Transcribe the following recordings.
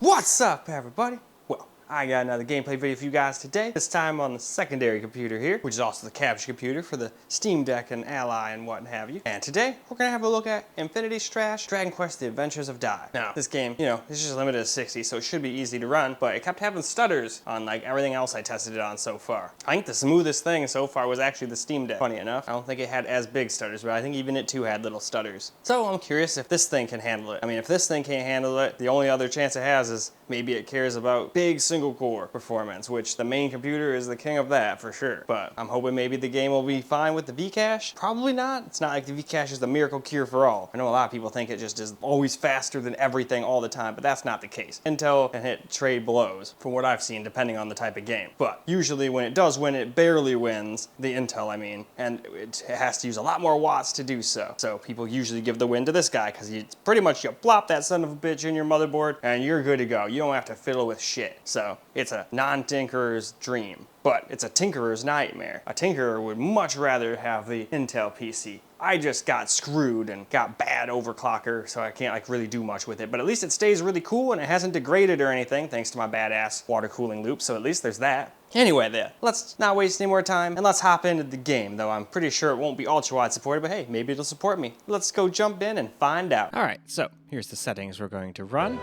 What's up, everybody? Well, I got another gameplay video for you guys today. This time on the secondary computer here, which is also the capture computer for the Steam Deck and Ally and what have you. And today, we're gonna have a look at Infinity Strash, Dragon Quest: The Adventures of Dai. Now, this game, it's just limited to 60, so it should be easy to run, but it kept having stutters on like everything else I tested it on so far. I think the smoothest thing so far was actually the Steam Deck. Funny enough, I don't think it had as big stutters, but I think even it too had little stutters. So I'm curious if this thing can handle it. I mean, if this thing can't handle it, the only other chance it has is maybe it cares about big single core performance, which the main computer is the king of that for sure. But I'm hoping maybe the game will be fine with the V-Cache. Probably not. It's not like the V-Cache is the miracle cure for all. I know a lot of people think it just is always faster than everything all the time, but that's not the case. Intel can hit trade blows from what I've seen depending on the type of game. But usually when it does win, it barely wins, the Intel I mean, and it has to use a lot more watts to do so. So people usually give the win to this guy because you pretty much you plop that son of a bitch in your motherboard and you're good to go. You don't have to fiddle with shit. So it's a non-tinkerer's dream, but it's a tinkerer's nightmare. A tinkerer would much rather have the Intel PC. I just got screwed and got bad overclocker, so I can't like really do much with it, but at least it stays really cool and it hasn't degraded or anything thanks to my badass water cooling loop, so at least there's that. Anyway there, let's not waste any more time and let's hop into the game, though I'm pretty sure it won't be ultra-wide supported, but hey, maybe it'll support me. Let's go jump in and find out. All right, so here's the settings we're going to run.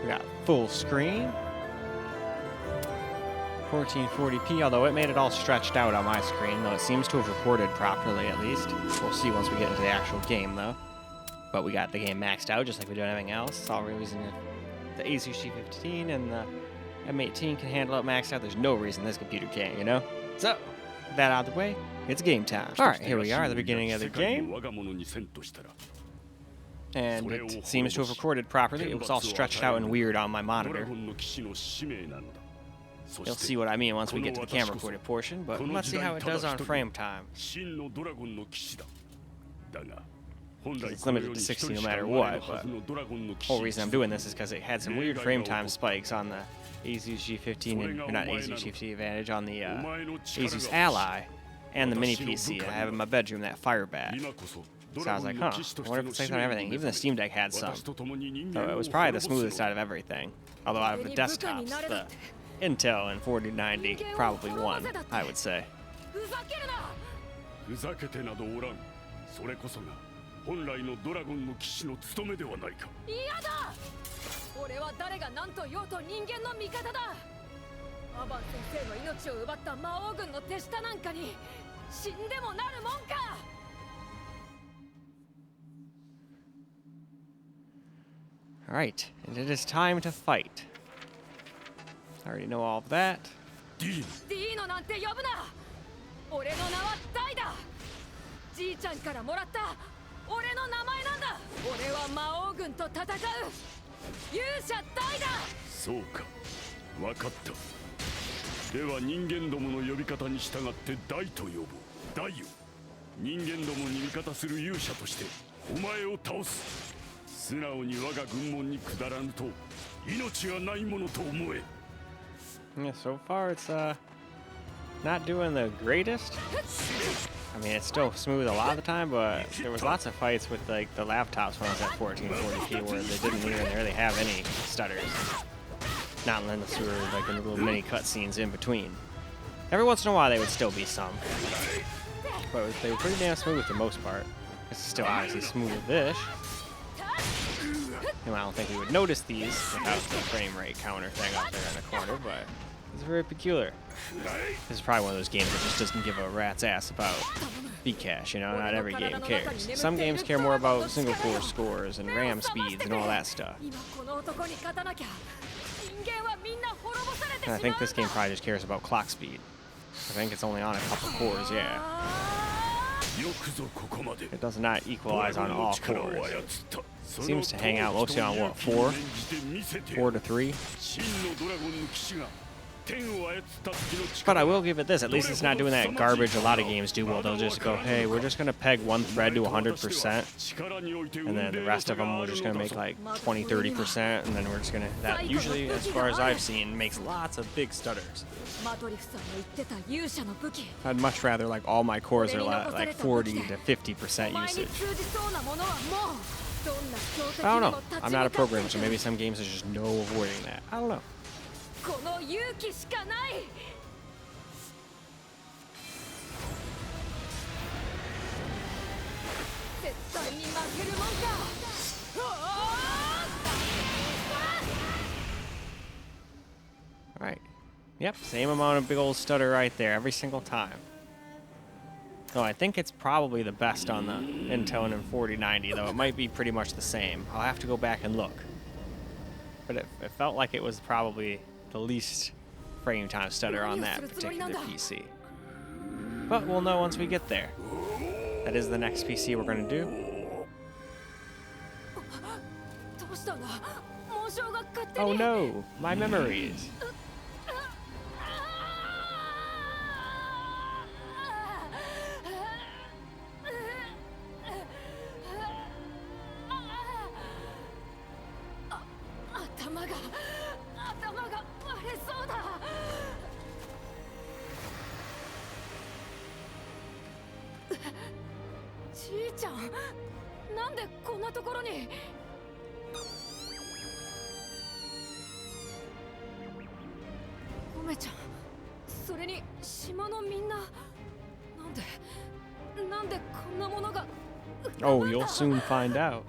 We got full screen, 1440p, although it made it all stretched out on my screen, though it seems to have recorded properly at least. We'll see once we get into the actual game though. But we got the game maxed out just like we do everything else. It's all we're using the Asus G15 and the M18 can handle it maxed out. There's no reason this computer can't, you know? So, with that out of the way, it's game time. Alright, here we are at the beginning of the game. And it seems to have recorded properly. It was all stretched out and weird on my monitor. You'll see what I mean once we get to the camera recorded portion, but let's see how it does on frame time. It's limited to 60 no matter what, but the whole reason I'm doing this is because it had some weird frame time spikes on the Asus G15, or not Asus G15 Advantage, on the Asus Ally and the mini PC I have in my bedroom, that Firebat. So I was like, huh, I wonder if it's like that on everything. Even the Steam Deck had some. So it was probably the smoothest out of everything. Although out of the desktops, the Intel and 4090 probably won, I would say. Alright, and it is time to fight. I already know all of that. Yeah, so far it's not doing the greatest. I mean, it's still smooth a lot of the time, but there was lots of fights with like the laptops when I was at 1440p where they didn't even really have any stutters. Not unless there were like little mini cutscenes in between. Every once in a while they would still be some, but they were pretty damn smooth for the most part. This is still obviously smooth-ish. I don't think we would notice these without the frame rate counter thing up there in the corner, but it's very peculiar. This is probably one of those games that just doesn't give a rat's ass about V-Cache, you know? Not every game cares. Some games care more about single core scores and RAM speeds and all that stuff. And I think this game probably just cares about clock speed. I think it's only on a couple cores, yeah. It does not equalize on all cores. It seems to hang out mostly on what, 4? 4 to 3? But I will give it this, at least it's not doing that garbage a lot of games do, where they'll just go, hey, we're just going to peg one thread to 100%, and then the rest of them we're just going to make like 20, 30%, and then we're just going to, that usually, as far as I've seen, makes lots of big stutters. I'd much rather like all my cores are like 40 to 50% usage. I don't know. I'm not a programmer, so maybe some games there's just no avoiding that. I don't know. Alright. Yep, same amount of big old stutter right there every single time. Oh, I think it's probably the best on the Intel and 4090, though it might be pretty much the same. I'll have to go back and look. But it felt like it was probably the least frame time stutter on that particular PC. But we'll know once we get there. That is the next PC we're going to do. Oh no, my memories. Oh, you'll soon find out.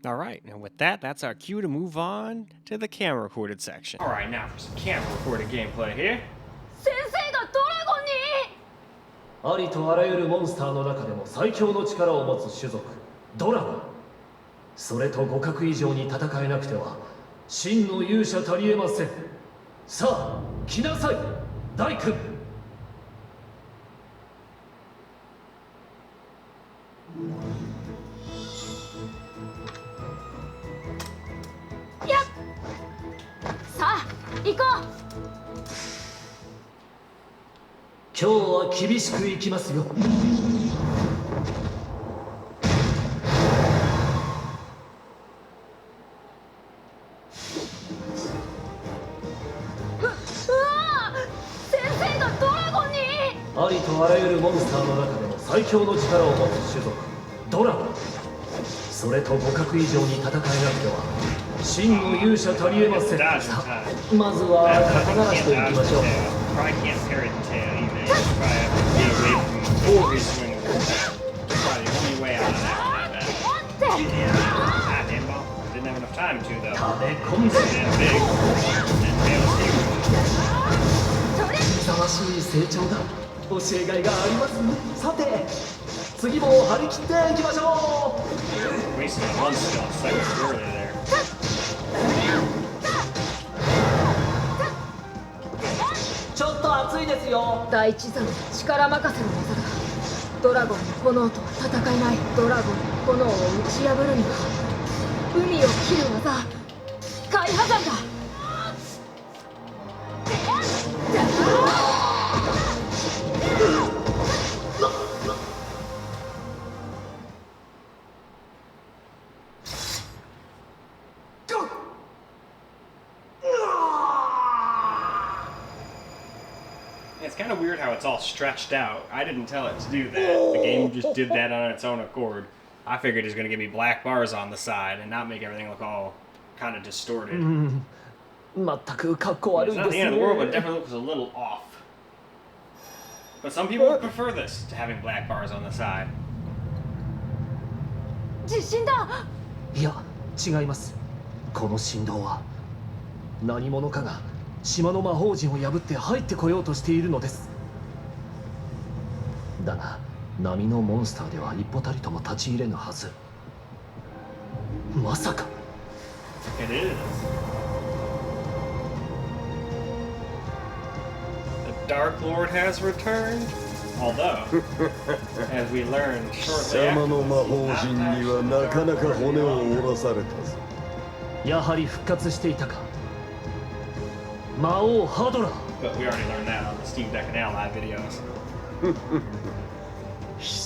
All right, and with that, that's our cue to move on to the camera recorded section. All right, now for some camera recorded gameplay here. ありとあらゆるモンスターの中でも最強の力を持つ種族ドラゴン。それと互角以上に戦えなくては真の勇者たりえません。さあ来なさい大君。やっさあ行こう。今日は厳しくいきますよ。ありとあらゆるモンスターの中でも最強の力を持つ種族ドラゴン。それと互角以上に戦えなくては真の勇者たりえません。さあまずは肩慣らしといきましょう。勇ましい成長だ。教えがいがありますね。さて次も張り切っていきましょう。ちょっと熱いですよ。第一座の力任せの技だ。ドラゴンの炎とは戦えない。ドラゴンの炎を打ち破るには海を切る技海破山だ。It's kind of weird how it's all stretched out. I didn't tell it to do that. The game just did that on its own accord. I figured it was going to give me black bars on the side and not make everything look all kind of distorted. It's not the end of the world, but it definitely looks a little off. But some people would prefer this to having black bars on the side. 地震だ。いや違います。この振動は何者かが島の魔法陣を破って入ってこようとしているのです。だが波のモンスターでは一歩たりとも立ち入れぬはず。まさか。It is. The Dark Lord has returned. Although, as we learned shortly after, の魔法陣にはなかなか骨を折らされたぞ。やはり復活していたか。魔王ハドラー。 But we already learned that on the Steam Deck and Ally videos.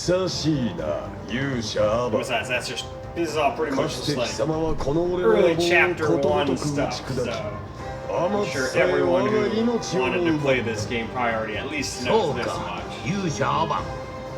久しいな勇者アバ Besides, that's just this is all pretty か much つて just 貴 like 様はこの俺の early 野望 chapter をことご one とく打 stuff. ち砕 So き I'm 天 sure 津さえ everyone 我が who 命を wanted も to 奪 play う this game probably already at least そ knows う this か much. 勇者アバン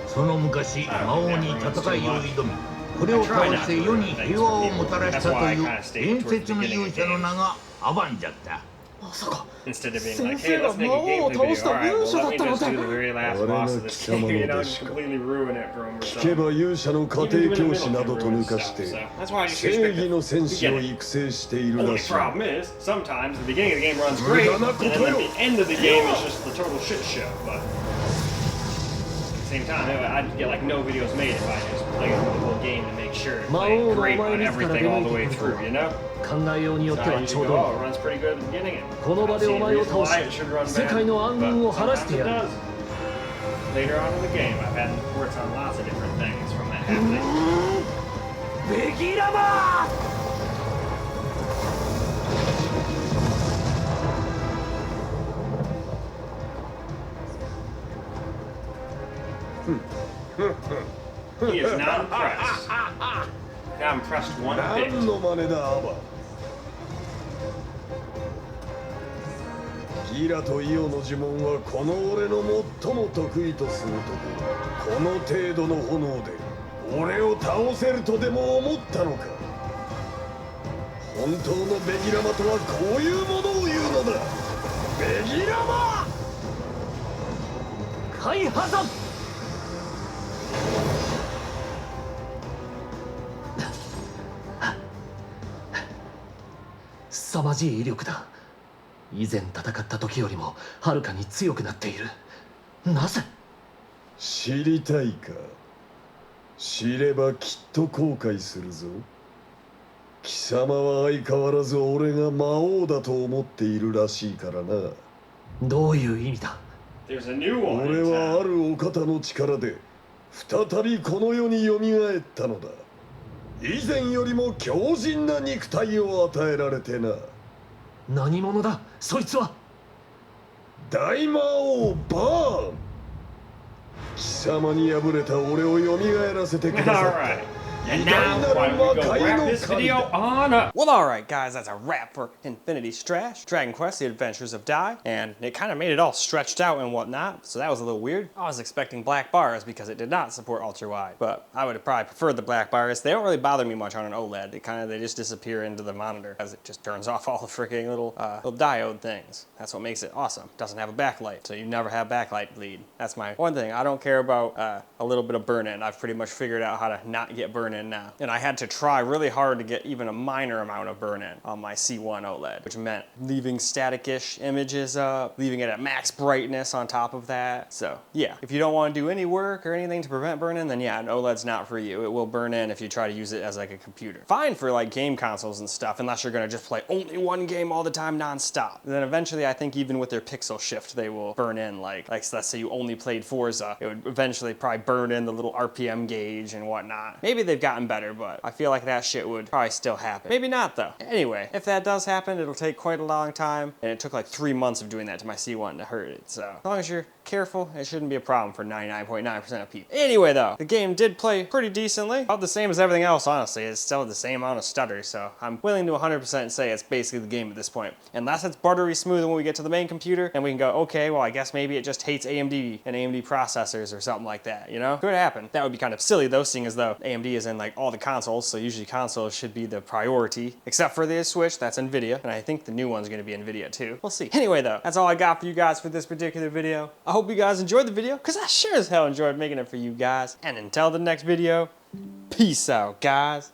その昔魔王に戦いを挑みこれを倒して世に平和をもたらしたという伝説の勇者の名がアバンじゃった まさか Instead of being 先 like, 生 hey, が let's make 魔 a 王を gameplay 倒 video. した All right, 勇 well, 者だ let った me の just だ do the very last boss of this game, you know, just completely ruin it for him or 聞け something. ば勇者の家庭教師などと抜かして So that's why I just 正 expect 義 it. の戦士を Beginning. 育成している Only らしい problem is, sometimes the beginning of the game runs great, and then the end of the game is just the total shit show. But at the same time, I'd get like no videos made if I just played through the whole game to make sure it played great on everything all the way through, you know? 考えようによっ So て I は usually ちょう go, ど oh, it runs pretty good at the beginning, and この場 I で don't see お any 前を reason 倒し why it should run 世 bad, 界の暗 but 雲を晴らし sometimes て it やる does. Later on in the game, I've had reports on lots of different things from that happening. ベギラマ He is not impressed. Not impressed one bit. 何の真似だアバギラとイオの呪文はこの俺の最も得意とするところこの程度の炎で俺を倒せるとでも思ったのか本当のベギラマとはこういうものを言うのだベギラマ開破山凄まじい威力だ以前戦った時よりもはるかに強くなっているなぜ知りたいか知ればきっと後悔するぞ貴様は相変わらず俺が魔王だと思っているらしいからなどういう意味だ There's a new one. 俺 in はあ town. るお方の力で再びこの世によみがえったのだ以前よりも強靭な肉体を与えられてな何者だそいつは大魔王バーン貴様に敗れた俺をよみがえらせてくださ All った right. 偉 And 大 now, な why る don't we 魔 go 界 wrap の this 神 video だ on up? Well, alright, guys, that's a wrap for Infinity Strash, Dragon Quest, The Adventures of Dai, and it kind of made it all stretched out and whatnot, so that was a little weird. I was expecting black bars because it did not support ultra-wide, but I would have probably preferred the black bars. They don't really bother me much on an OLED. They just disappear into the monitor as it just turns off all the freaking little diode things. That's what makes it awesome. Doesn't have a backlight, so you never have backlight bleed. That's my one thing. I don't care about a little bit of burn-in. I've pretty much figured out how to not get burn-in now. And I had to try really hard to get even a minor amount of burn-in on my C1 OLED, which meant leaving static-ish images up, leaving it at max brightness on top of that. So yeah, if you don't want to do any work or anything to prevent burn-in, then yeah, an OLED's not for you. It will burn in if you try to use it as like a computer. Fine for like game consoles and stuff, unless you're gonna just play only one game all the time non-stop. And then eventually I think even with their pixel shift, they will burn in like let's say you only played Forza, it would eventually probably burn in the little RPM gauge and whatnot. Maybe they've gotten better, but I feel like that shit would probably still happen. Maybe not though. Anyway, if that does happen, it'll take quite a long time, and it took like 3 months of doing that to my C1 to hurt it. So as long as you're careful, it shouldn't be a problem for 99.9% of people. Anyway though, the game did play pretty decently. About the same as everything else, honestly. It's still the same amount of stutter, so I'm willing to 100% say it's basically the game at this point. Unless it's buttery smooth when we get to the main computer, and we can go, okay, well I guess maybe it just hates AMD and AMD processors or something like that, you know? Could happen. That would be kind of silly though, seeing as though AMD is in like all the consoles, so usually consoles should be the priority, except for the Switch, that's NVIDIA, and I think the new one's gonna be NVIDIA too. We'll see. Anyway though, that's all I got for you guys for this particular video. I hope you guys enjoyed the video, because I sure as hell enjoyed making it for you guys. And until the next video, peace out, guys.